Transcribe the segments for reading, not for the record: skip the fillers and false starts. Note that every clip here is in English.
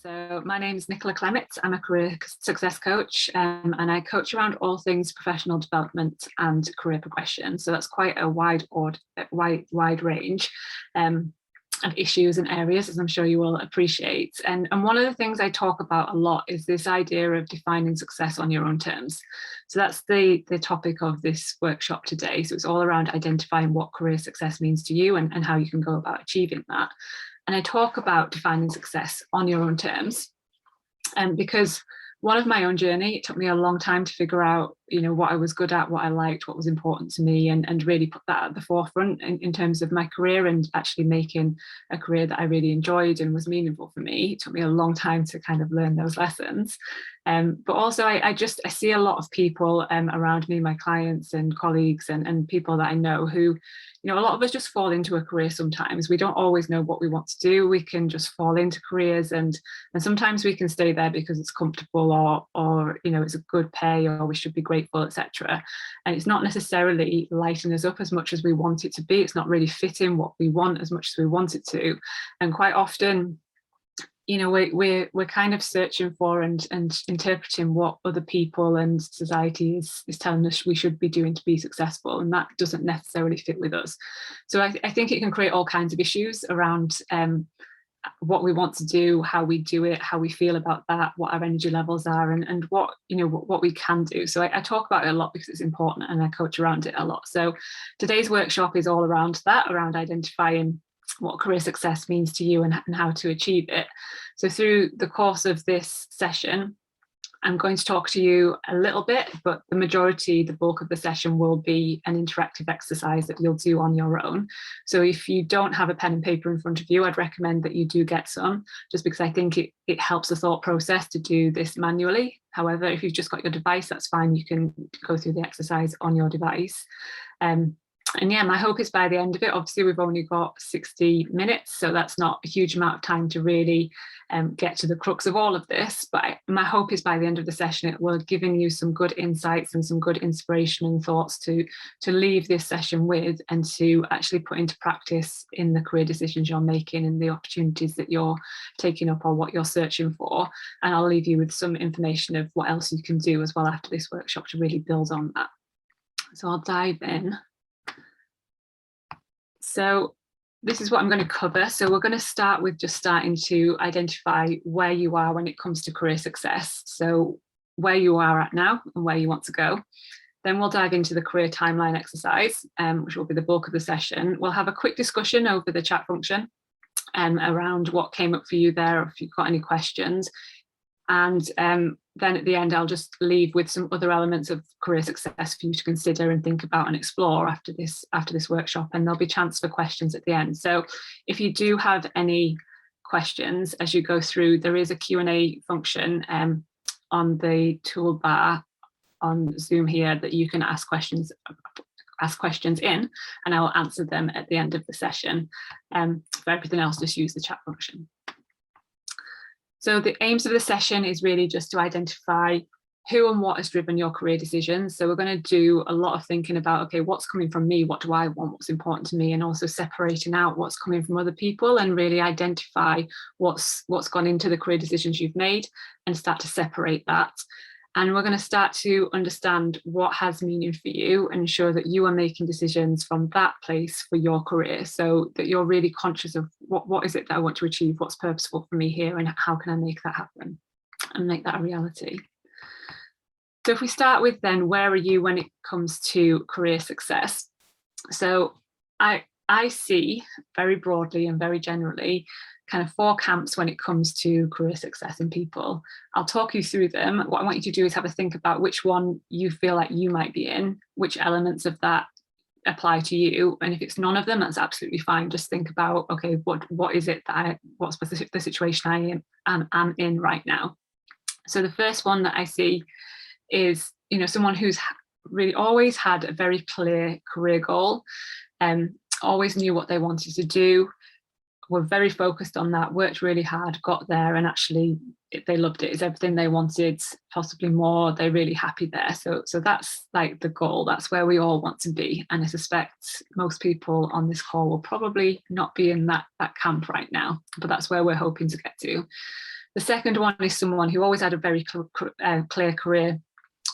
So my name is Nicola Clemmit. I'm a career success coach, and I coach around all things professional development and career progression. So that's quite a wide range of issues and areas, as I'm sure you will appreciate. And one of the things I talk about a lot is this idea of defining success on your own terms. So that's the topic of this workshop today. So it's all around identifying what career success means to you and how you can go about achieving that. And I talk about defining success on your own terms, because one of my own journey, it took me a long time to figure out, what I was good at, what I liked, what was important to me, and really put that at the forefront in terms of my career and actually making a career that I really enjoyed and was meaningful for me. It took me a long time to kind of learn those lessons. But also I see a lot of people around me, my clients and colleagues and people that I know who, a lot of us just fall into a career sometimes. We don't always know what we want to do. We can just fall into careers and sometimes we can stay there because it's comfortable or it's a good pay or we should be grateful, etc. And it's not necessarily lighting us up as much as we want it to be. It's not really fitting what we want as much as we want it to. And quite often, we're kind of searching for and interpreting what other people and society is telling us we should be doing to be successful, and that doesn't necessarily fit with us. So I think it can create all kinds of issues around what we want to do, how we do it, how we feel about that, what our energy levels are, and what we can do. So I talk about it a lot because it's important, and I coach around it a lot. So today's workshop is all around that, around identifying what career success means to you and how to achieve it. So through the course of this session, I'm going to talk to you a little bit, but the bulk of the session will be an interactive exercise that you'll do on your own. So if you don't have a pen and paper in front of you, I'd recommend that you do get some, just because I think it helps the thought process to do this manually. However, if you've just got your device, that's fine. You can go through the exercise on your device. And yeah, my hope is by the end of it, obviously we've only got 60 minutes, so that's not a huge amount of time to really get to the crux of all of this. But my hope is by the end of the session, it will have given you some good insights and some good inspiration and thoughts to leave this session with and to actually put into practice in the career decisions you're making and the opportunities that you're taking up or what you're searching for. And I'll leave you with some information of what else you can do as well after this workshop to really build on that. So I'll dive in. So this is what I'm going to cover. So we're going to start with just starting to identify where you are when it comes to career success. So where you are at now and where you want to go. Then we'll dive into the career timeline exercise, which will be the bulk of the session. We'll have a quick discussion over the chat function around what came up for you there, or if you've got any questions. And then at the end, I'll just leave with some other elements of career success for you to consider and think about and explore after this workshop. And there'll be chance for questions at the end. So if you do have any questions as you go through, there is a Q&A function on the toolbar on Zoom here that you can ask questions in, and I will answer them at the end of the session. For everything else, just use the chat function. So the aims of the session is really just to identify who and what has driven your career decisions. So we're going to do a lot of thinking about, okay, what's coming from me? What do I want? What's important to me? And also separating out what's coming from other people and really identify what's gone into the career decisions you've made and start to separate that. And we're going to start to understand what has meaning for you and ensure that you are making decisions from that place for your career, so that you're really conscious of what is it that I want to achieve, what's purposeful for me here, and how can I make that happen and make that a reality. So if we start with then, where are you when it comes to career success? So I see very broadly and very generally kind of 4 camps when it comes to career success in people. I'll talk you through them. What I want you to do is have a think about which one you feel like you might be in, which elements of that apply to you. And if it's none of them, that's absolutely fine. Just think about, okay, what is it that what's the situation I am in right now? So the first one that I see is, someone who's really always had a very clear career goal, always knew what they wanted to do, were very focused on that, worked really hard, got there, and actually they loved it. It's everything they wanted, possibly more. They're really happy there. So that's like the goal. That's where we all want to be. And I suspect most people on this call will probably not be in that camp right now, but that's where we're hoping to get to. The second one is someone who always had a very clear career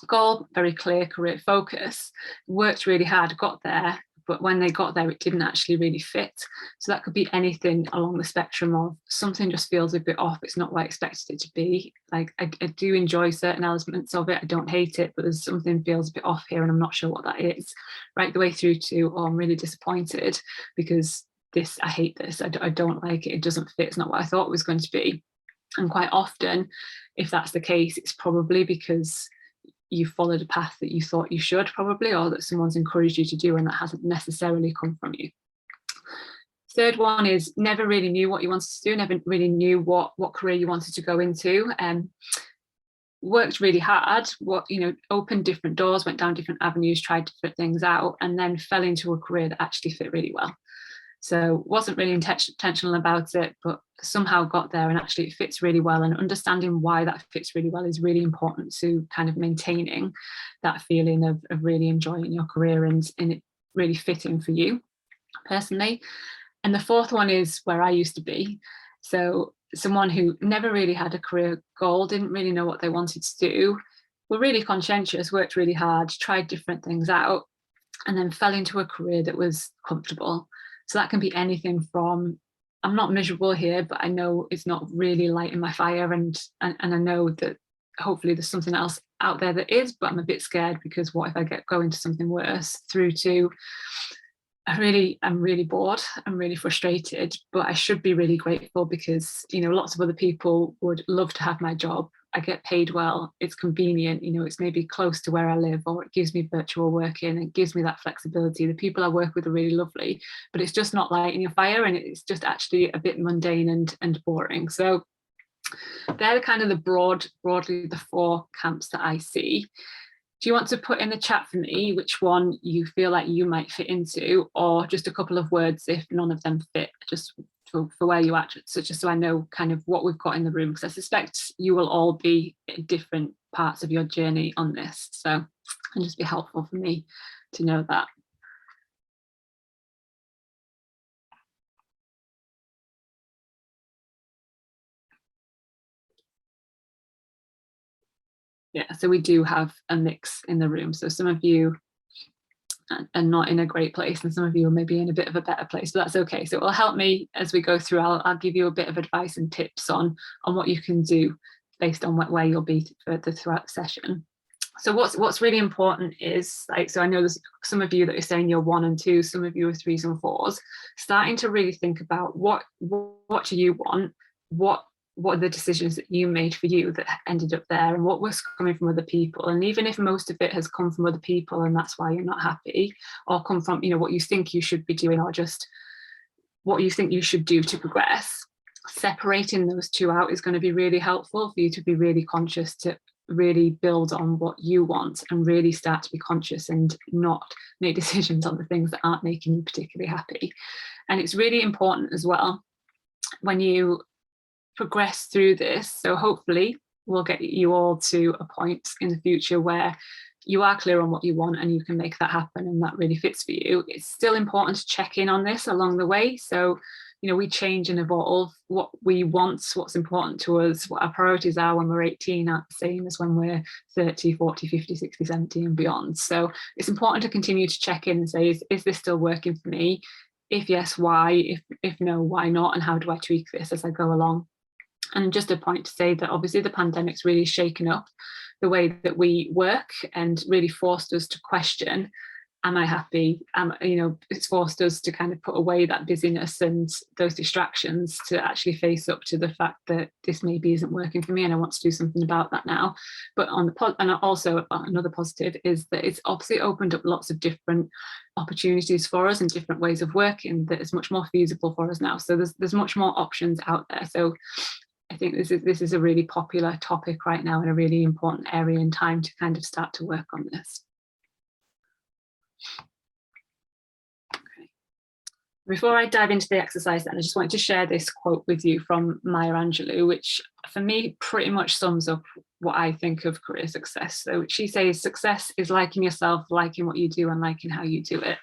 goal, very clear career focus, worked really hard, got there, but when they got there, it didn't actually really fit. So that could be anything along the spectrum of something just feels a bit off. It's not what I expected it to be. Like I do enjoy certain elements of it. I don't hate it, but there's something feels a bit off here and I'm not sure what that is. Right the way through to, oh, I'm really disappointed because I hate this. I don't like it. It doesn't fit. It's not what I thought it was going to be. And quite often, if that's the case, it's probably because you followed a path that you thought you should probably, or that someone's encouraged you to do, and that hasn't necessarily come from you. Third one is never really knew what you wanted to do, never really knew what career you wanted to go into. Worked really hard, opened different doors, went down different avenues, tried different things out, and then fell into a career that actually fit really well. So wasn't really intentional about it, but somehow got there, and actually it fits really well. And understanding why that fits really well is really important to kind of maintaining that feeling of really enjoying your career and it really fitting for you personally. And the fourth one is where I used to be. So someone who never really had a career goal, didn't really know what they wanted to do, were really conscientious, worked really hard, tried different things out, and then fell into a career that was comfortable. So that can be anything from, I'm not miserable here, but I know it's not really lighting my fire, and I know that hopefully there's something else out there that is, but I'm a bit scared because what if I go into something worse, through to I'm really bored, I'm really frustrated, but I should be really grateful because, lots of other people would love to have my job. I get paid well, it's convenient, it's maybe close to where I live, or it gives me virtual working, it gives me that flexibility. The people I work with are really lovely, but it's just not lighting your fire, and it's just actually a bit mundane and boring. So they're kind of broadly the four camps that I see. Do you want to put in the chat for me which one you feel like you might fit into, or just a couple of words if none of them fit, just for where you are, just so I know kind of what we've got in the room, because I suspect you will all be at different parts of your journey on this. So it can just be helpful for me to know that. Yeah, so we do have a mix in the room. So some of you are not in a great place, and some of you are maybe in a bit of a better place, but that's okay. So it will help me as we go through. I'll give you a bit of advice and tips on what you can do based on where you'll be further throughout the session. So what's really important is, like, so I know there's some of you that are saying you're 1 and 2, some of you are 3s and 4s, starting to really think about what do you want, what are the decisions that you made for you that ended up there, and what was coming from other people. And even if most of it has come from other people and that's why you're not happy, or come from what you think you should be doing, or just what you think you should do to progress, separating those two out is going to be really helpful for you to be really conscious, to really build on what you want and really start to be conscious and not make decisions on the things that aren't making you particularly happy. And it's really important as well when you progress through this. So hopefully we'll get you all to a point in the future where you are clear on what you want and you can make that happen and that really fits for you. It's still important to check in on this along the way. So we change and evolve. What we want, what's important to us, what our priorities are when we're 18 aren't the same as when we're 30, 40, 50, 60, 70 and beyond. So it's important to continue to check in and say, is this still working for me? If yes, why? If no, why not? And how do I tweak this as I go along? And just a point to say that obviously the pandemic's really shaken up the way that we work and really forced us to question, am I happy? It's forced us to kind of put away that busyness and those distractions to actually face up to the fact that this maybe isn't working for me and I want to do something about that now. But and also another positive is that it's obviously opened up lots of different opportunities for us and different ways of working that is much more feasible for us now. So there's much more options out there. So I think this is a really popular topic right now and a really important area in time to kind of start to work on this. Okay. Before I dive into the exercise then, I just wanted to share this quote with you from Maya Angelou, which for me pretty much sums up what I think of career success. So she says, success is liking yourself, liking what you do, and liking how you do it.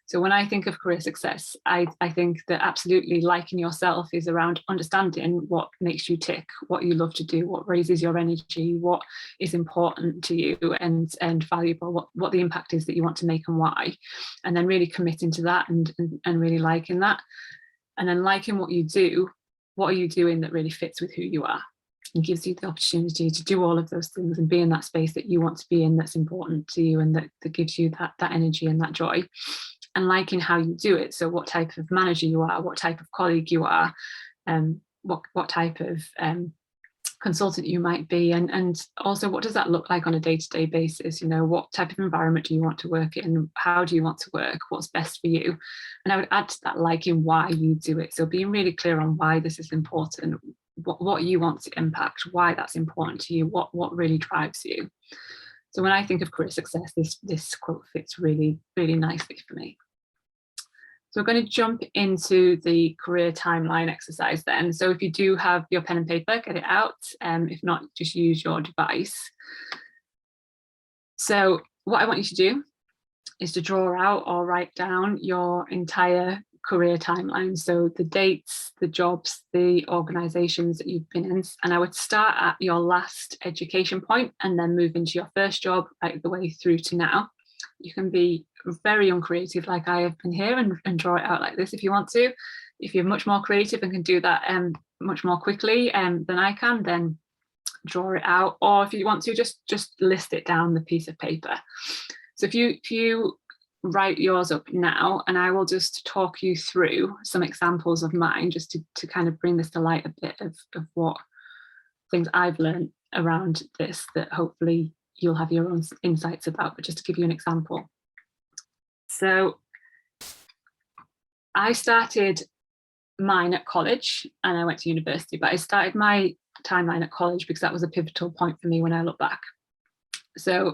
So when I think of career success, I think that absolutely liking yourself is around understanding what makes you tick, what you love to do, what raises your energy, what is important to you and valuable, what the impact is that you want to make and why. And then really committing to that and really liking that. And then liking what you do, what are you doing that really fits with who you are? And gives you the opportunity to do all of those things and be in that space that you want to be in, that's important to you, and that gives you that energy and that joy. And liking how you do it. So what type of manager you are, what type of colleague you are, what type of consultant you might be, and also what does that look like on a day-to-day basis? You know, what type of environment do you want to work in? How do you want to work? What's best for you? And I would add to that liking why you do it. So being really clear on why this is important, what you want to impact, why that's important to you, what really drives you. So when I think of career success, this quote fits really, really nicely for me. So we're going to jump into the career timeline exercise then. So if you do have your pen and paper, get it out. If not, just use your device. So what I want you to do is to draw out or write down your entire career timeline. So the dates, the jobs, the organizations that you've been in. And I would start at your last education point and then move into your first job right the way through to now. You can be very uncreative like I have been here and draw it out like this if you want to. If you're much more creative and can do that much more quickly than I can, then draw it out. Or if you want to, just list it down the piece of paper. So if you write yours up now, and I will just talk you through some examples of mine just to kind of bring this to light a bit of what things I've learned around this that hopefully you'll have your own insights about, but just to give you an example. So I started mine at college and I went to university, but I started my timeline at college because that was a pivotal point for me when I look back. So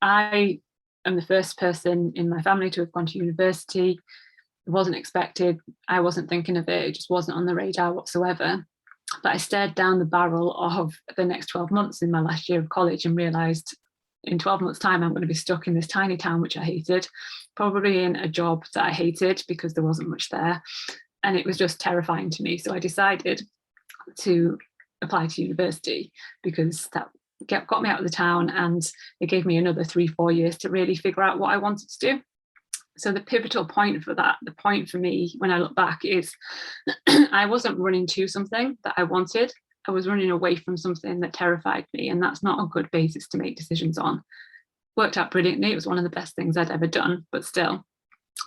I am the first person in my family to have gone to university. It wasn't expected. I wasn't thinking of it. It just wasn't on the radar whatsoever. But I stared down the barrel of the next 12 months in my last year of college and realised in 12 months' time, I'm going to be stuck in this tiny town, which I hated, probably in a job that I hated because there wasn't much there. And it was just terrifying to me. So I decided to apply to university because that got me out of the town and it gave me another 3-4 years to really figure out what I wanted to do. So the pivotal point for that, the point for me when I look back is I wasn't running to something that I wanted. I was running away from something that terrified me, and that's not a good basis to make decisions on. Worked out brilliantly. It was one of the best things I'd ever done, but still,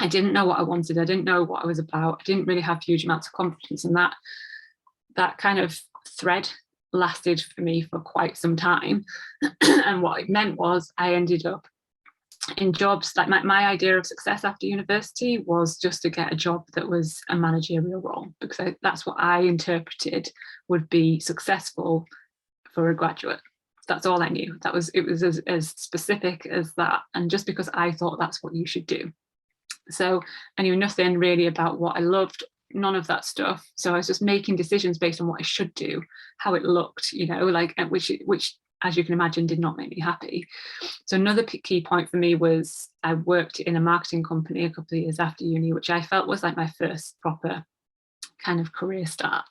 I didn't know what I wanted. I didn't know what I was about. I didn't really have huge amounts of confidence, and that kind of thread lasted for me for quite some time. And what it meant was I ended up in jobs, like my idea of success after university was just to get a job that was a managerial role, because that's what I interpreted would be successful for a graduate. That's all I knew. It was as specific as that. And just because I thought that's what you should do. So I knew nothing really about what I loved, none of that stuff. So I was just making decisions based on what I should do, how it looked, you know, like which as you can imagine, did not make me happy. So another key point for me was I worked in a marketing company a couple of years after uni, which I felt was like my first proper kind of career start.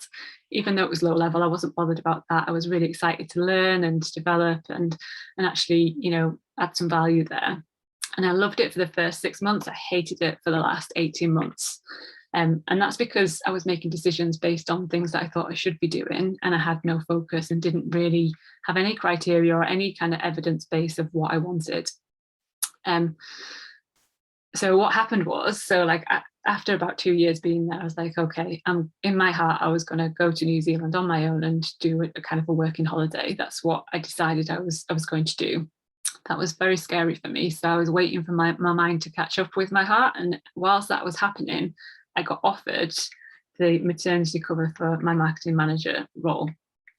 Even though it was low level, I wasn't bothered about that. I was really excited to learn and to develop and actually, you know, add some value there. And I loved it for the first 6 months. I hated it for the last 18 months. And that's because I was making decisions based on things that I thought I should be doing, and I had no focus and didn't really have any criteria or any kind of evidence base of what I wanted. So what happened was, after about 2 years being there, I was like, okay, in my heart, I was going to go to New Zealand on my own and do a kind of a working holiday. That's what I decided I was going to do. That was very scary for me. So I was waiting for my mind to catch up with my heart. And whilst that was happening, I got offered the maternity cover for my marketing manager role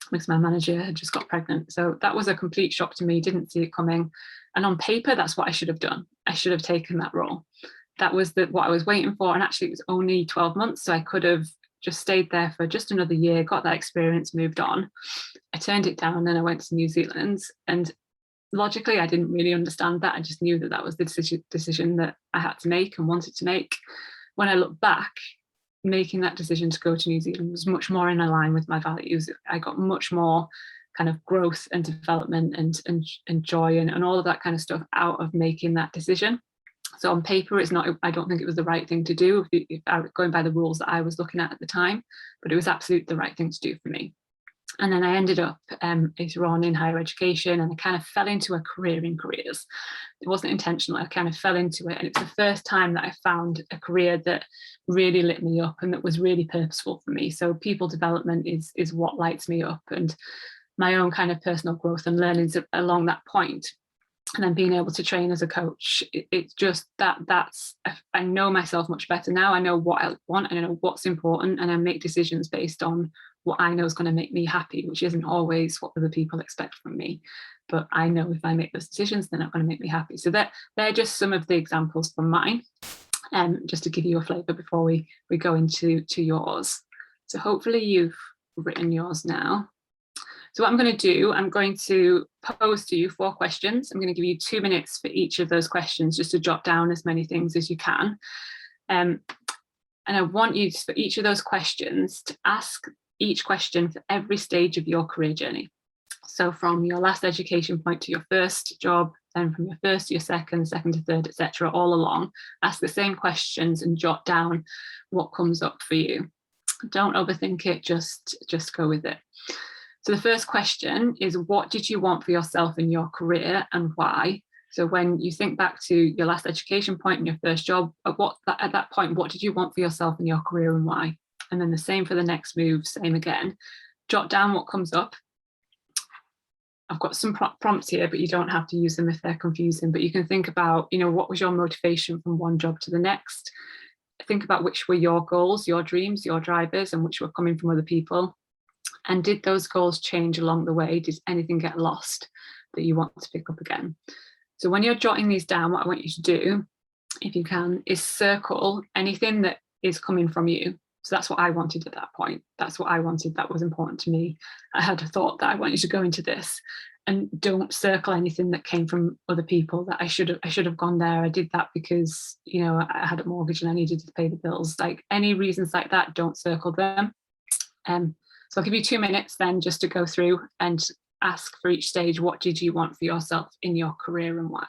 because my manager had just got pregnant. So that was a complete shock to me, didn't see it coming. And on paper, that's what I should have done. I should have taken that role. that was what I was waiting for. And actually, it was only 12 months. So I could have just stayed there for just another year, got that experience, moved on. I turned it down and I went to New Zealand. And logically, I didn't really understand that. I just knew that that was the decision that I had to make and wanted to make. When I look back, making that decision to go to New Zealand was much more in line with my values. I got much more kind of growth and development and joy and all of that kind of stuff out of making that decision. So on paper, it's not, I don't think it was the right thing to do if I was going by the rules that I was looking at the time, but it was absolutely the right thing to do for me. And then I ended up later on in higher education, and I kind of fell into a career in careers. It wasn't intentional. I kind of fell into it. And it's the first time that I found a career that really lit me up and that was really purposeful for me. So people development is what lights me up, and my own kind of personal growth and learnings along that point. And then being able to train as a coach, it's just that's, I know myself much better now. I know what I want and I know what's important, and I make decisions based on what I know is going to make me happy, which isn't always what other people expect from me. But I know if I make those decisions, they're not going to make me happy. So they're just some of the examples from mine, just to give you a flavour before we go into yours. So hopefully you've written yours now. So what I'm going to do, I'm going to pose to you 4 questions. I'm going to give you 2 minutes for each of those questions, just to jot down as many things as you can. And I want you to, for each of those questions, to ask each question for every stage of your career journey. So from your last education point to your first job, then from your first to your second to third, etc., all along, ask the same questions and jot down what comes up for you. Don't overthink it, just go with it. So the first question is, what did you want for yourself in your career and why? So when you think back to your last education point and your first job, at that point, what did you want for yourself in your career and why? And then the same for the next move, same again. Jot down what comes up. I've got some prompts here, but you don't have to use them if they're confusing. But you can think about, what was your motivation from one job to the next? Think about which were your goals, your dreams, your drivers, and which were coming from other people. And did those goals change along the way? Did anything get lost that you want to pick up again? So when you're jotting these down, what I want you to do, if you can, is circle anything that is coming from you. So that's what I wanted at that point. That's what I wanted. That was important to me. I had a thought that I want you to go into this, and don't circle anything that came from other people that I should have gone there. I did that because, I had a mortgage and I needed to pay the bills. Like any reasons like that, don't circle them. So I'll give you 2 minutes then just to go through and ask for each stage, what did you want for yourself in your career and why?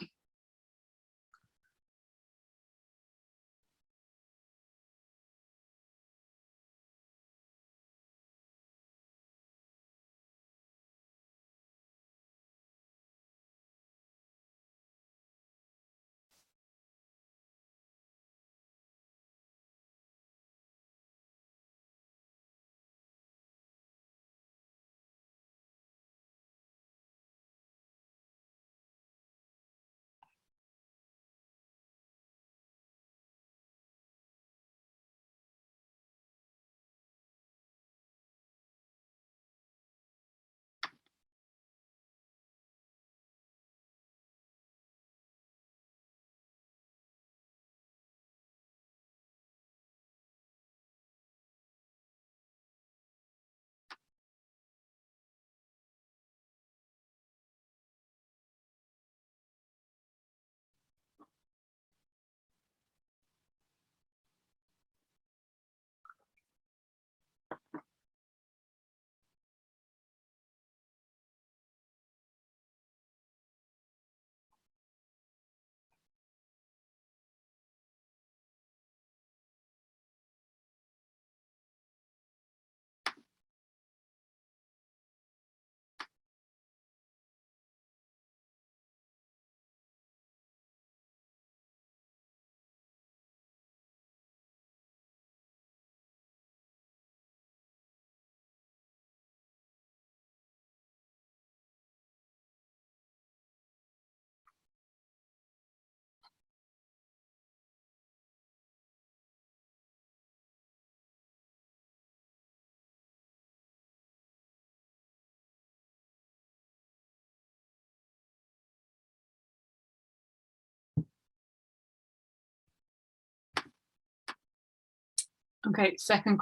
Okay, second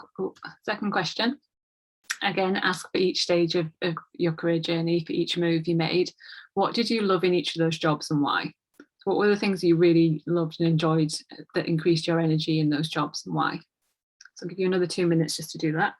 question. Again, ask for each stage of your career journey, for each move you made. What did you love in each of those jobs and why? What were the things you really loved and enjoyed that increased your energy in those jobs and why? So I'll give you another 2 minutes just to do that.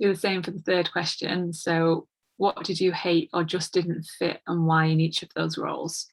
Do the same for the third question. So what did you hate or just didn't fit and why in each of those roles?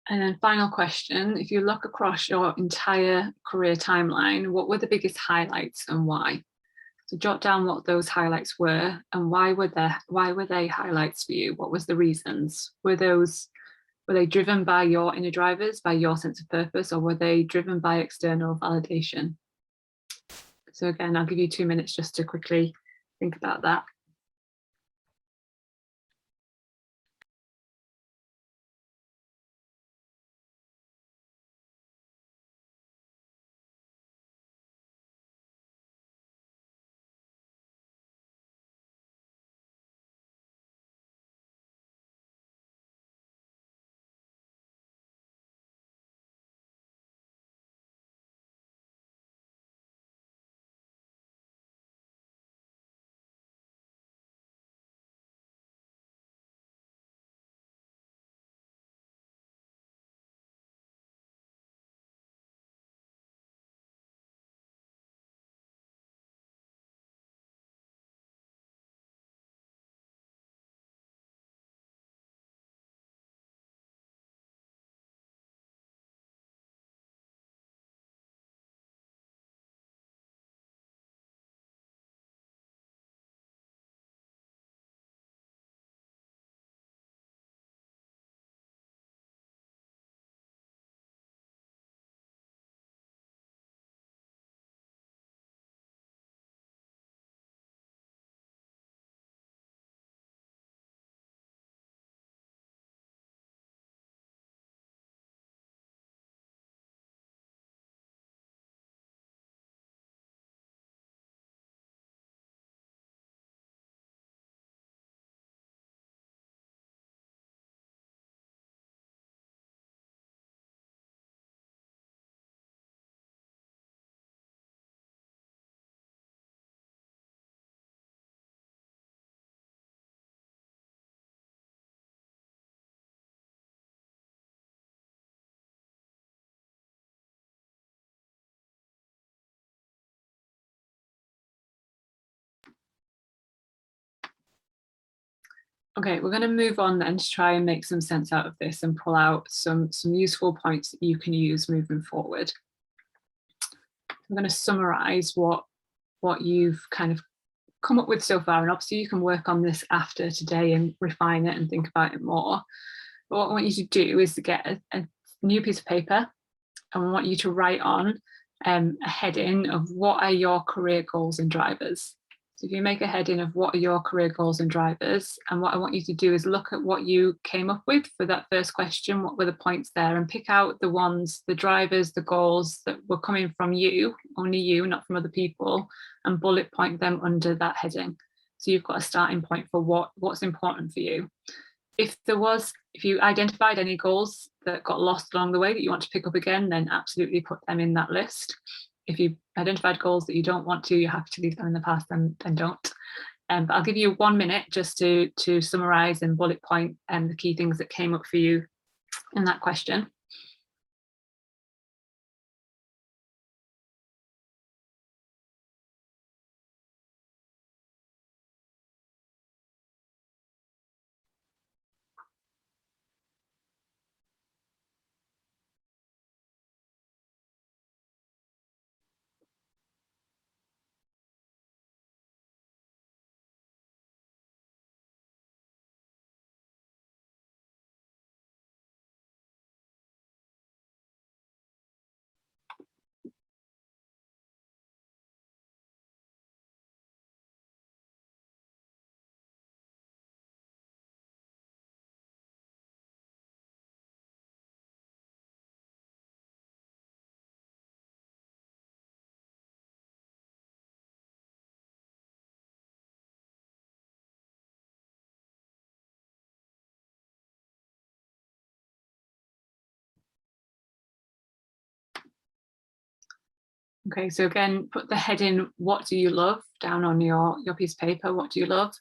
And then final question, if you look across your entire career timeline, what were the biggest highlights and why? So jot down what those highlights were and why were they highlights for you? What was the reasons? Were they driven by your inner drivers, by your sense of purpose, or were they driven by external validation? So again, I'll give you 2 minutes just to quickly think about that. Okay, we're going to move on then to try and make some sense out of this and pull out some useful points that you can use moving forward. I'm going to summarize what you've kind of come up with so far, and obviously you can work on this after today and refine it and think about it more. But what I want you to do is to get a new piece of paper, and I want you to write on a heading of what are your career goals and drivers. So if you make a heading of what are your career goals and drivers, and what I want you to do is look at what you came up with for that first question, what were the points there, and pick out the ones, the drivers, the goals that were coming from you, only you, not from other people, and bullet point them under that heading. So you've got a starting point for what's important for you. If you identified any goals that got lost along the way that you want to pick up again, then absolutely put them in that list. If you identified goals that you don't want to, you have to leave them in the past, then don't. But I'll give you 1 minute just to summarize and bullet point the key things that came up for you in that question. Okay, so again, put the heading, what do you love, down on your piece of paper, what do you love?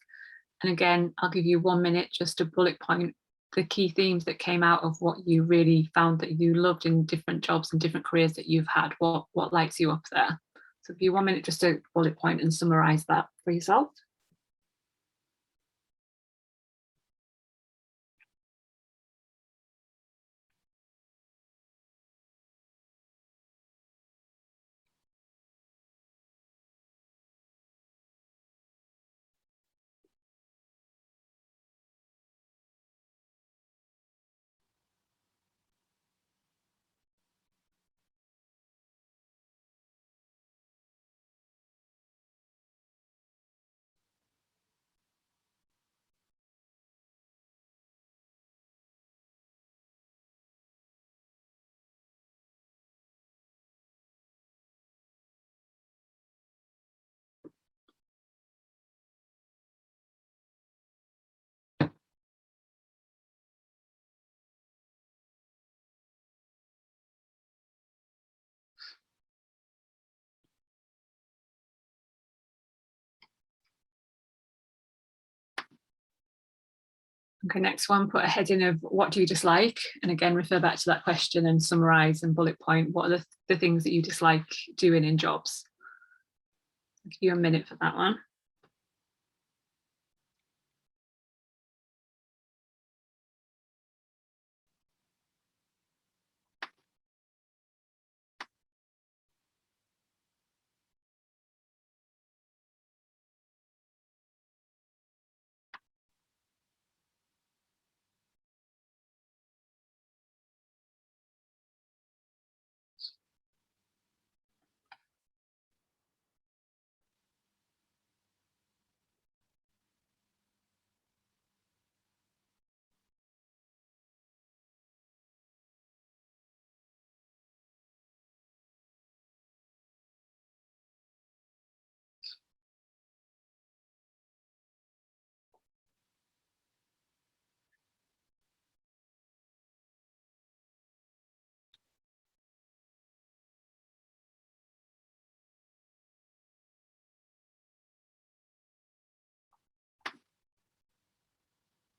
And again, I'll give you 1 minute just to bullet point the key themes that came out of what you really found that you loved in different jobs and different careers that you've had. What lights you up there? So give you 1 minute just to bullet point and summarize that for yourself. Okay, next one, put a heading of what do you dislike? And again, refer back to that question and summarize and bullet point what are the things that you dislike doing in jobs. I'll give you 1 minute for that one.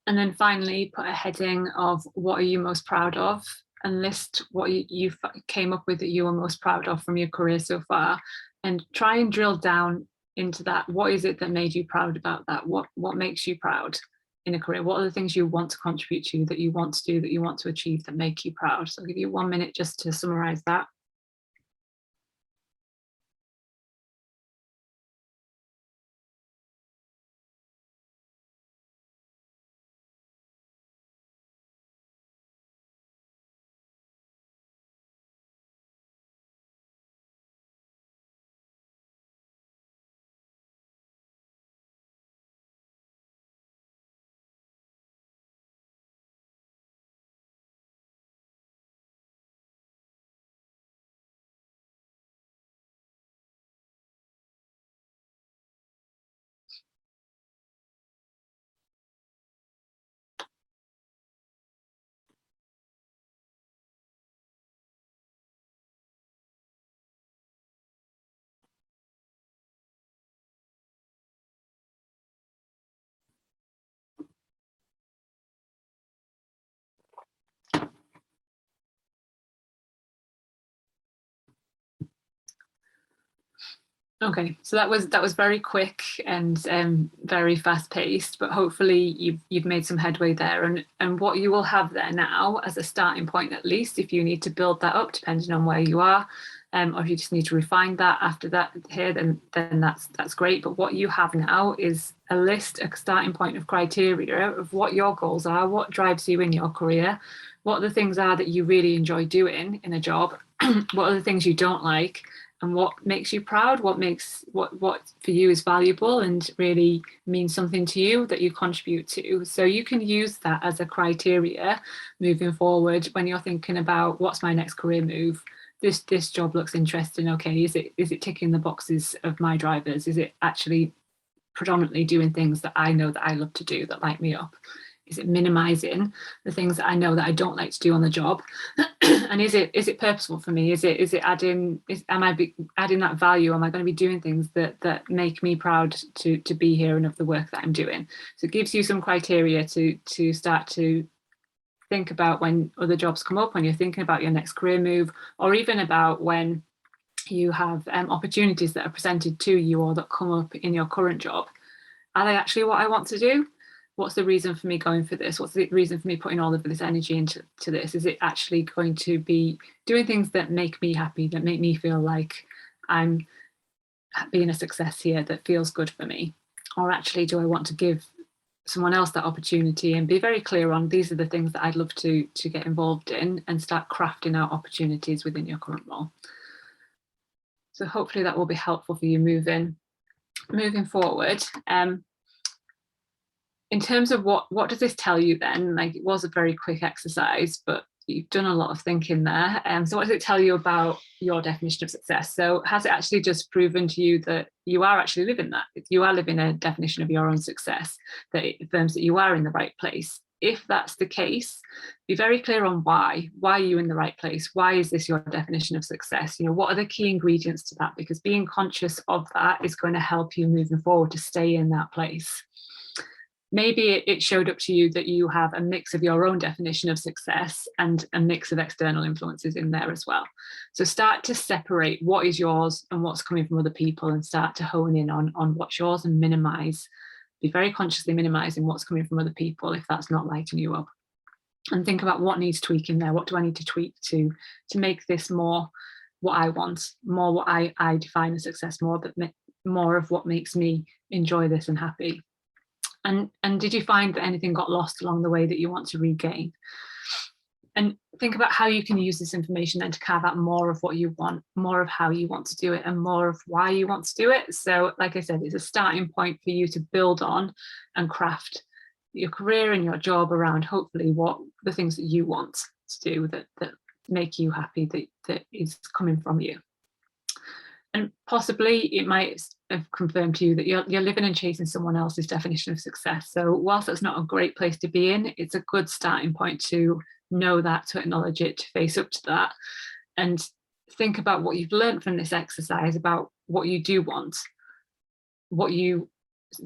And then finally, put a heading of what are you most proud of, and list what you came up with that you were most proud of from your career so far, and try and drill down into that. What is it that made you proud about that? What makes you proud? in a career? What are the things you want to contribute to, that you want to do, that you want to achieve, that make you proud? So I'll give you 1 minute just to summarize that. Okay, so that was very quick and very fast paced, but hopefully you've made some headway there. And what you will have there now as a starting point, at least, if you need to build that up, depending on where you are, or if you just need to refine that after that here, then that's great. But what you have now is a list, a starting point of criteria of what your goals are, what drives you in your career, what the things are that you really enjoy doing in a job, what are the things you don't like, and what makes you proud, what for you is valuable and really means something to you that you contribute to. So you can use that as a criteria moving forward when you're thinking about what's my next career move. This job looks interesting. Okay, is it ticking the boxes of my drivers? Is it actually predominantly doing things that I know that I love to do, that light me up? Is it minimizing the things that I know that I don't like to do on the job? And is it purposeful for me? Am I adding that value? Am I going to be doing things that make me proud to be here and of the work that I'm doing? So it gives you some criteria to start to think about when other jobs come up, when you're thinking about your next career move, or even about when you have opportunities that are presented to you or that come up in your current job. Are they actually what I want to do? What's the reason for me going for this? What's the reason for me putting all of this energy into this? Is it actually going to be doing things that make me happy, that make me feel like I'm being a success here, that feels good for me? Or actually, do I want to give someone else that opportunity and be very clear on these are the things that I'd love to get involved in, and start crafting out opportunities within your current role? So hopefully that will be helpful for you moving forward. In terms of what does this tell you then? Like, it was a very quick exercise, but you've done a lot of thinking there. So what does it tell you about your definition of success? So has it actually just proven to you that you are actually living that? You are living a definition of your own success, that it affirms that you are in the right place? If that's the case, be very clear on why. Why are you in the right place? Why is this your definition of success? What are the key ingredients to that? Because being conscious of that is going to help you moving forward to stay in that place. Maybe it showed up to you that you have a mix of your own definition of success and a mix of external influences in there as well. So start to separate what is yours and what's coming from other people, and start to hone in on what's yours, and be very consciously minimizing what's coming from other people if that's not lighting you up. And think about what needs tweaking there. What do I need to tweak to make this more what I want, more what I define as success, more of what makes me enjoy this and happy? And did you find that anything got lost along the way that you want to regain? And think about how you can use this information then to carve out more of what you want, more of how you want to do it, and more of why you want to do it. So like I said, it's a starting point for you to build on and craft your career and your job around, hopefully, what the things that you want to do that make you happy, that is coming from you. And possibly it might have confirmed to you that you're living and chasing someone else's definition of success. So whilst that's not a great place to be in, it's a good starting point to know that, to acknowledge it, to face up to that, and think about what you've learned from this exercise about what you do want,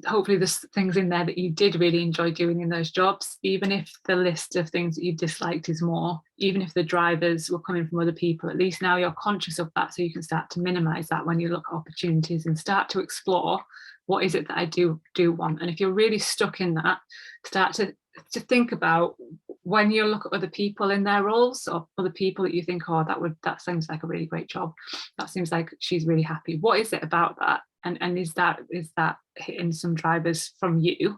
hopefully there's things in there that you did really enjoy doing in those jobs, even if the list of things that you disliked is more, even if the drivers were coming from other people. At least now you're conscious of that, so you can start to minimize that when you look at opportunities and start to explore what is it that I do want? And if you're really stuck in that, start to think about when you look at other people in their roles, or other people that you think, oh, that seems like a really great job, that seems like she's really happy. What is it about that? And is that hitting some drivers from you?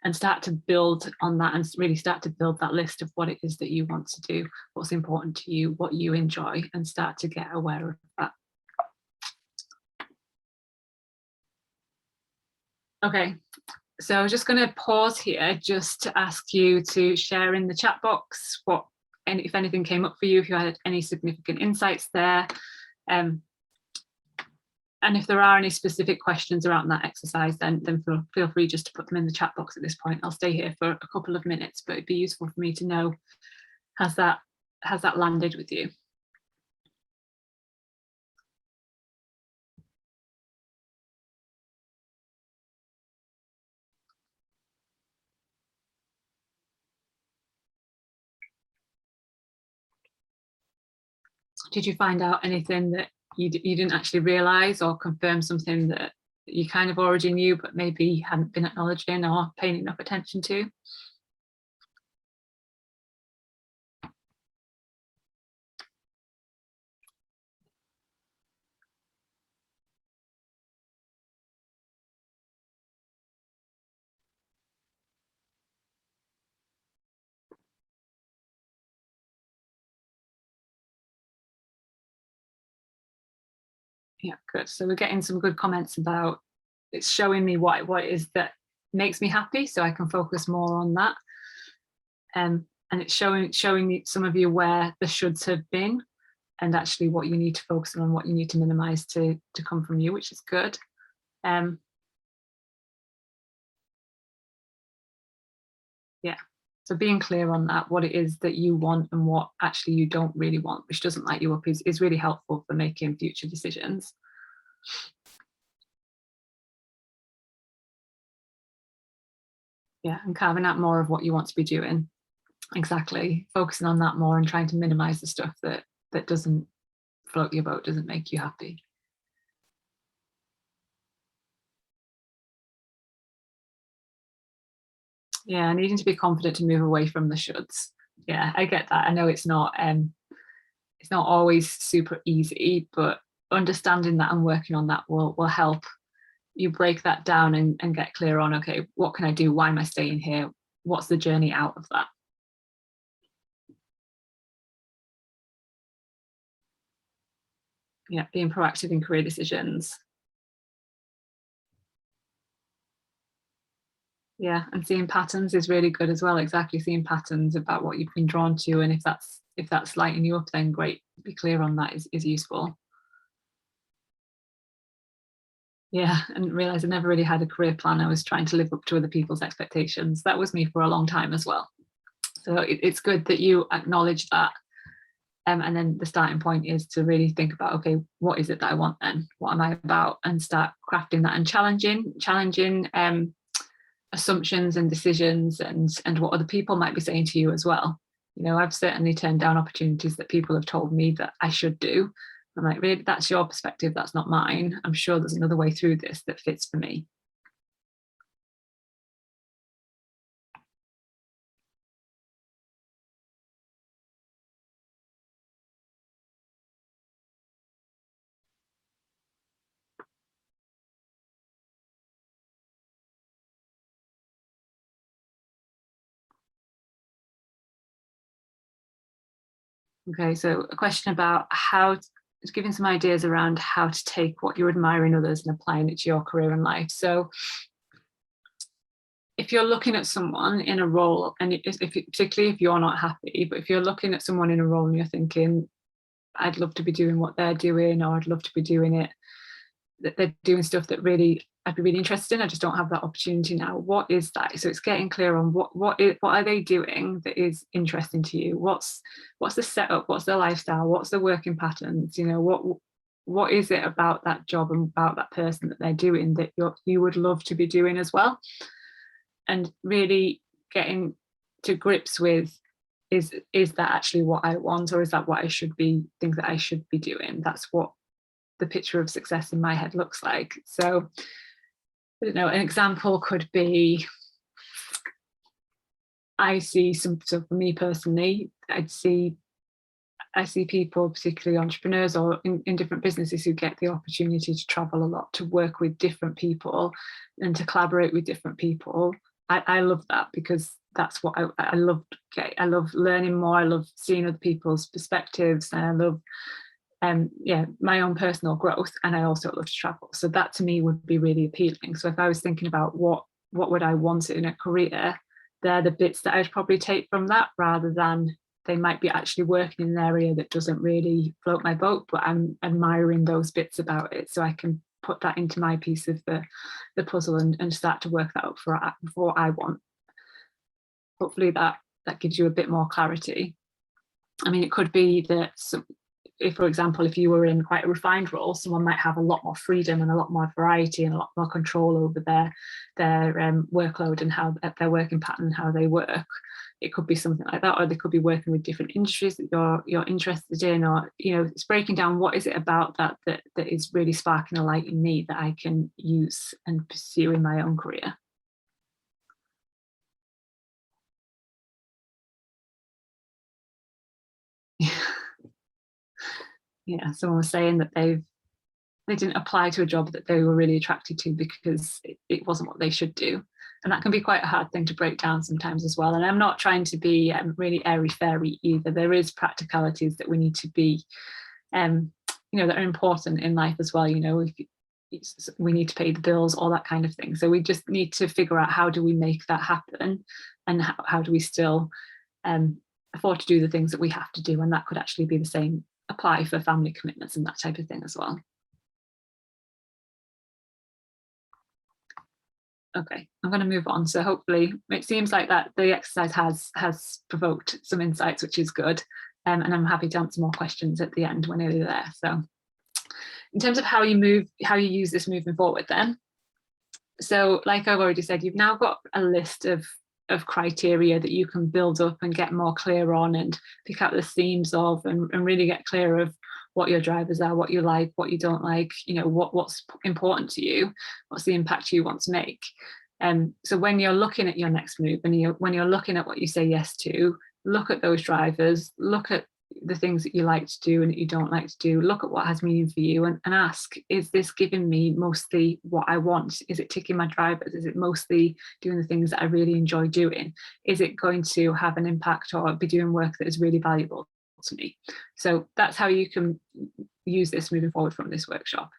And start to build on that, and really start to build that list of what it is that you want to do, what's important to you, what you enjoy, and start to get aware of that. Okay, so I was just going to pause here just to ask you to share in the chat box if anything came up for you, if you had any significant insights there. And if there are any specific questions around that exercise, then feel free just to put them in the chat box at this point. I'll stay here for a couple of minutes, but it'd be useful for me to know, has that landed with you? Did you find out anything that you didn't actually realise, or confirm something that you kind of already knew but maybe hadn't been acknowledging or paying enough attention to? Yeah, good. So we're getting some good comments about it's showing me what it is that makes me happy, so I can focus more on that. And it's showing me, some of you, where the shoulds have been, and actually what you need to focus on, what you need to minimize to come from you, which is good. Yeah, so being clear on that, what it is that you want and what actually you don't really want, which doesn't light you up, is really helpful for making future decisions. Yeah, and carving out more of what you want to be doing. Exactly, focusing on that more and trying to minimize the stuff that doesn't float your boat, doesn't make you happy. Yeah, needing to be confident to move away from the shoulds. Yeah, I get that. I know it's not always super easy, but understanding that and working on that will help you break that down and get clear on, okay, what can I do? Why am I staying here? What's the journey out of that? Yeah, being proactive in career decisions. Yeah, and seeing patterns is really good as well. Exactly, seeing patterns about what you've been drawn to, and if that's lighting you up, then great. Be clear on that is useful. Yeah, and realize I never really had a career plan. I was trying to live up to other people's expectations. That was me for a long time as well. So it's good that you acknowledge that. And then the starting point is to really think about, okay, what is it that I want then? What am I about? And start crafting that and challenging assumptions and decisions and what other people might be saying to you as well. You know, I've certainly turned down opportunities that people have told me that I should do. I'm like, really, that's your perspective, that's not mine. I'm sure there's another way through this that fits for me. Okay, so a question about giving some ideas around how to take what you admire in others and applying it to your career and life. So if you're looking at someone in a role, and particularly if you're not happy, but if you're looking at someone in a role and you're thinking, I'd love to be doing what they're doing, or I'd love to be doing it, that they're doing stuff that really I'd be really interested in, I just don't have that opportunity now. What is that? So it's getting clear on what are they doing that is interesting to you? What's the setup? What's their lifestyle? What's the working patterns? You know, what is it about that job and about that person that they're doing that you would love to be doing as well? And really getting to grips with, is that actually what I want, or is that what I should be think that I should be doing? That's what the picture of success in my head looks like. So I don't know, an example could be, I see some, so for me personally, I see people, particularly entrepreneurs or in different businesses, who get the opportunity to travel a lot, to work with different people and to collaborate with different people. I love that, because that's what I love. I love learning more. I love seeing other people's perspectives, and I love my own personal growth. And I also love to travel. So that to me would be really appealing. So if I was thinking about what would I want in a career, they're the bits that I'd probably take from that, rather than they might be actually working in an area that doesn't really float my boat, but I'm admiring those bits about it, so I can put that into my piece of the puzzle and start to work that out for what I want. Hopefully that gives you a bit more clarity. I mean, it could be that if, for example, if you were in quite a refined role, someone might have a lot more freedom and a lot more variety and a lot more control over their workload and how their working pattern and how they work. It could be something like that, or they could be working with different industries that you're interested in, or it's breaking down what is it about that is really sparking a light in me that I can use and pursue in my own career. Yeah, someone was saying that they didn't apply to a job that they were really attracted to because it wasn't what they should do. And that can be quite a hard thing to break down sometimes as well. And I'm not trying to be really airy-fairy either. There is practicalities that we need to be, that are important in life as well. If we need to pay the bills, all that kind of thing. So we just need to figure out, how do we make that happen, and how do we still afford to do the things that we have to do. And that could actually be the same, apply for family commitments and that type of thing as well. Okay, I'm going to move on. So hopefully it seems like that the exercise has provoked some insights, which is good. And I'm happy to answer more questions at the end. We're nearly there. So in terms of how you use this moving forward then. So like I've already said, you've now got a list of criteria that you can build up and get more clear on, and pick out the themes of, and really get clear of what your drivers are, what you like, what you don't like, what's important to you, what's the impact you want to make. So when you're looking at your next move, and when you're looking at what you say yes to, look at those drivers, look at the things that you like to do and that you don't like to do, look at what has meaning for you, and ask, is this giving me mostly what I want? Is it ticking my drivers? Is it mostly doing the things that I really enjoy doing? Is it going to have an impact or be doing work that is really valuable to me? So that's how you can use this moving forward from this workshop.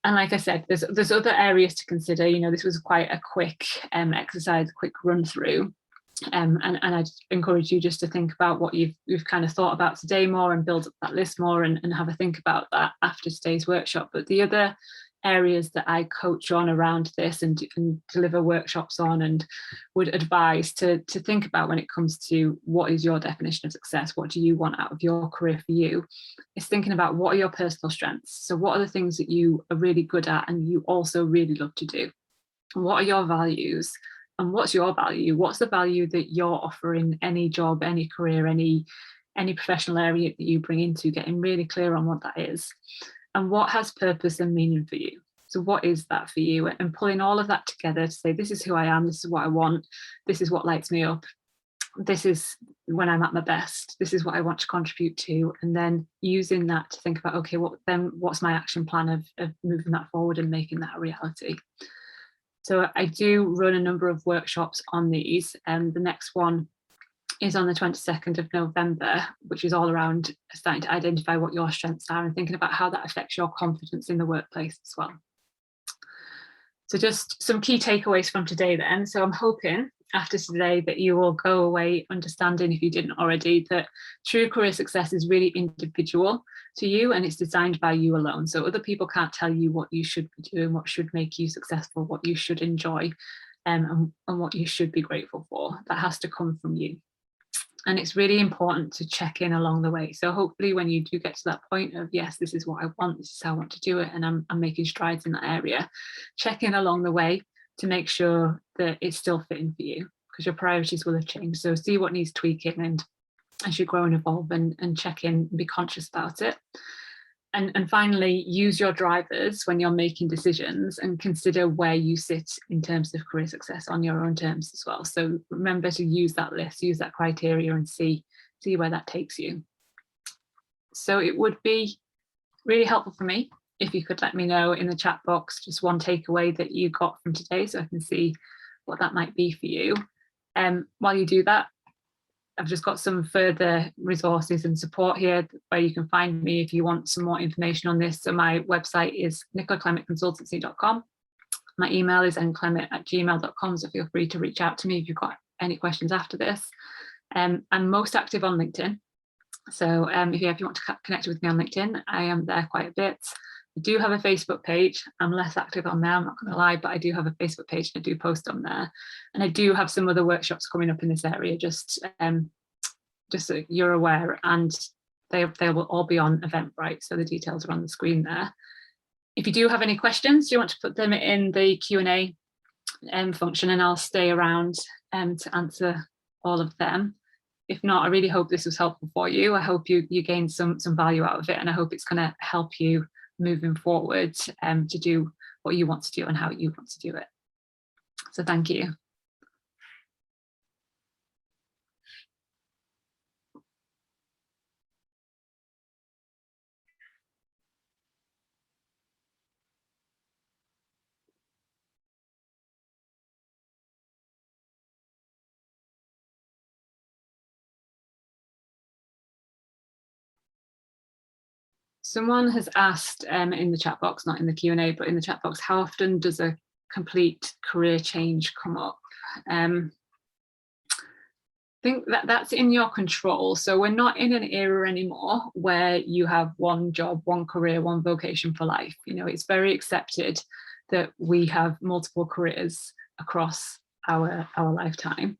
And like I said, there's other areas to consider. This was quite a quick exercise, quick run through. And I encourage you just to think about what you've kind of thought about today more, and build up that list more, and have a think about that after today's workshop. But the other areas that I coach on around this and deliver workshops on, and would advise to think about when it comes to what is your definition of success, what do you want out of your career for you, is thinking about what are your personal strengths. So what are the things that you are really good at and you also really love to do? And what are your values? And what's your value? What's the value that you're offering any job, any career, any professional area that you bring into? Getting really clear on what that is, and what has purpose and meaning for you. So what is that for you? And pulling all of that together to say, this is who I am, this is what I want, this is what lights me up, this is when I'm at my best, this is what I want to contribute to. And then using that to think about, okay, what's my action plan of moving that forward and making that a reality. So I do run a number of workshops on these, and the next one is on the 22nd of November, which is all around starting to identify what your strengths are and thinking about how that affects your confidence in the workplace as well. So just some key takeaways from today then. So I'm hoping after today that you will go away understanding, if you didn't already, that true career success is really individual to you, and it's designed by you alone. So other people can't tell you what you should be doing, what should make you successful, what you should enjoy, and what you should be grateful for. That has to come from you. And it's really important to check in along the way. So hopefully when you do get to that point of, yes, this is what I want, this is how I want to do it, and I'm making strides in that area, check in along the way to make sure that it's still fitting for you, because your priorities will have changed. So see what needs tweaking, and as you grow and evolve, and check in and be conscious about it. And finally, use your drivers when you're making decisions and consider where you sit in terms of career success on your own terms as well. So remember to use that list, use that criteria and see where that takes you. So it would be really helpful for me if you could let me know in the chat box just one takeaway that you got from today so I can see what that might be for you. While you do that, I've just got some further resources and support here where you can find me if you want some more information on this. So my website is nicolaclemmitconsultancy.com. My email is nclemmit@gmail.com, so feel free to reach out to me if you've got any questions after this. I'm most active on LinkedIn. So if you want to connect with me on LinkedIn, I am there quite a bit. I do have a Facebook page. I'm less active on there, I'm not going to lie, but I do have a Facebook page and I do post on there. And I do have some other workshops coming up in this area, just so you're aware, and they will all be on Eventbrite, so the details are on the screen there. If you do have any questions, you want to put them in the Q&A function, and I'll stay around to answer all of them. If not, I really hope this was helpful for you. I hope you gained some value out of it, and I hope it's going to help you moving forward to do what you want to do and how you want to do it. So thank you. Someone has asked in the chat box, not in the Q&A, but in the chat box, how often does a complete career change come up? I think that's in your control. So we're not in an era anymore where you have one job, one career, one vocation for life. You know, it's very accepted that we have multiple careers across our lifetime.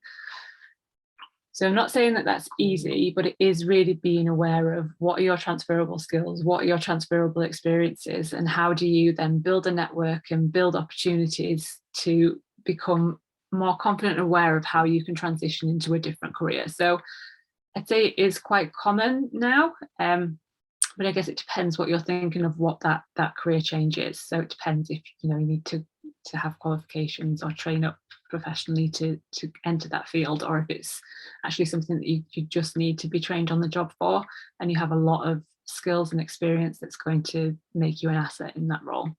So I'm not saying that that's easy, but it is really being aware of what are your transferable skills, what are your transferable experiences, and how do you then build a network and build opportunities to become more confident and aware of how you can transition into a different career. So I'd say it is quite common now, but I guess it depends what you're thinking of what that career change is. So it depends if you need to have qualifications or train up professionally to enter that field, or if it's actually something that you just need to be trained on the job for, and you have a lot of skills and experience that's going to make you an asset in that role.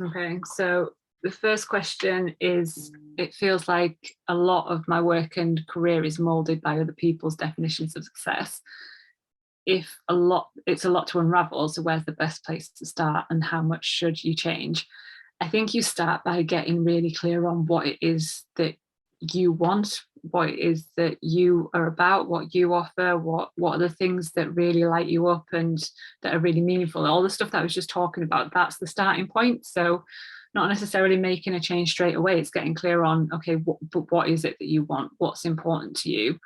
Okay, so the first question is, it feels like a lot of my work and career is molded by other people's definitions of success. It's a lot to unravel, so where's the best place to start and how much should you change? I think you start by getting really clear on what it is that you want, what it is that you are about, what you offer, what are the things that really light you up and that are really meaningful. All the stuff that I was just talking about, that's the starting point. So not necessarily making a change straight away, it's getting clear on, okay, what is it that you want, what's important to you,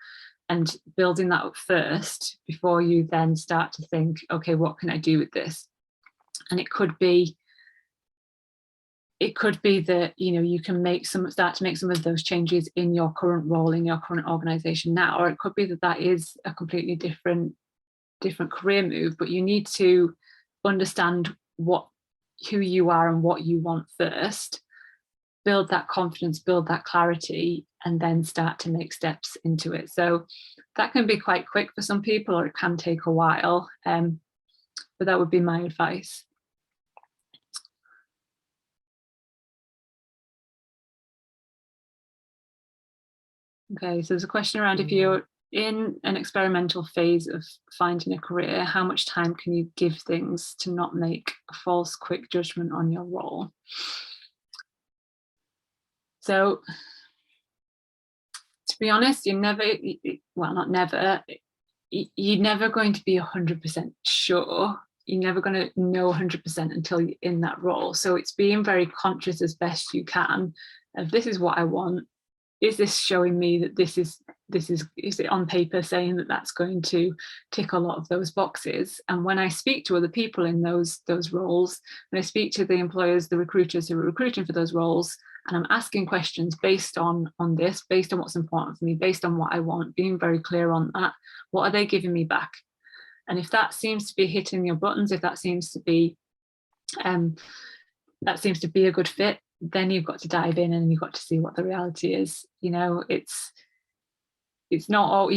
and building that up first before you then start to think, okay, what can I do with this? And it could be that you can start to make some of those changes in your current role, in your current organization now, or it could be that is a completely different career move, but you need to understand who you are and what you want first, build that confidence, build that clarity, and then start to make steps into it. So that can be quite quick for some people, or it can take a while, but that would be my advice. Okay, so there's a question around, if you're in an experimental phase of finding a career, how much time can you give things to not make a false quick judgment on your role? So to be honest, you're never going to be 100% sure you're never going to know 100% until you're in that role. So it's being very conscious as best you can of, this is what I want. Is this showing me that this is it on paper saying that that's going to tick a lot of those boxes? And when I speak to other people in those roles, when I speak to the employers, the recruiters who are recruiting for those roles, and I'm asking questions based on this, based on what's important for me, based on what I want, being very clear on that, what are they giving me back? And if that seems to be hitting your buttons, if that seems to be a good fit, then you've got to dive in and you've got to see what the reality is. You know, it's not all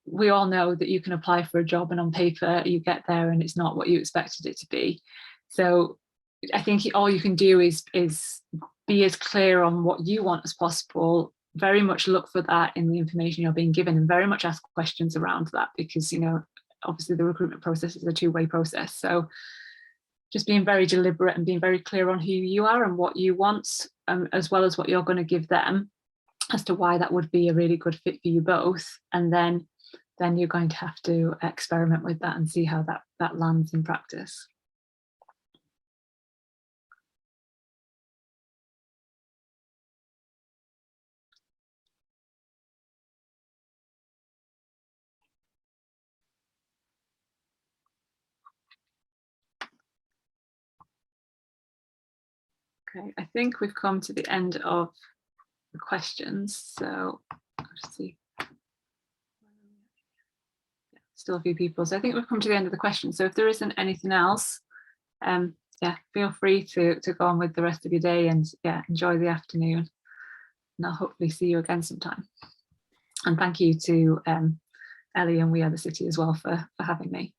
we all know that you can apply for a job and on paper you get there and it's not what you expected it to be. So I think all you can do is be as clear on what you want as possible, very much look for that in the information you're being given, and very much ask questions around that, because, you know, obviously the recruitment process is a two-way process. So just being very deliberate and being very clear on who you are and what you want, as well as what you're going to give them, as to why that would be a really good fit for you both. And then you're going to have to experiment with that and see how that lands in practice. Okay, I think we've come to the end of the questions. So let's see. Still a few people. So I think we've come to the end of the questions. So if there isn't anything else, yeah, feel free to go on with the rest of your day, and yeah, enjoy the afternoon. And I'll hopefully see you again sometime. And thank you to Ellie and We Are the City as well for having me.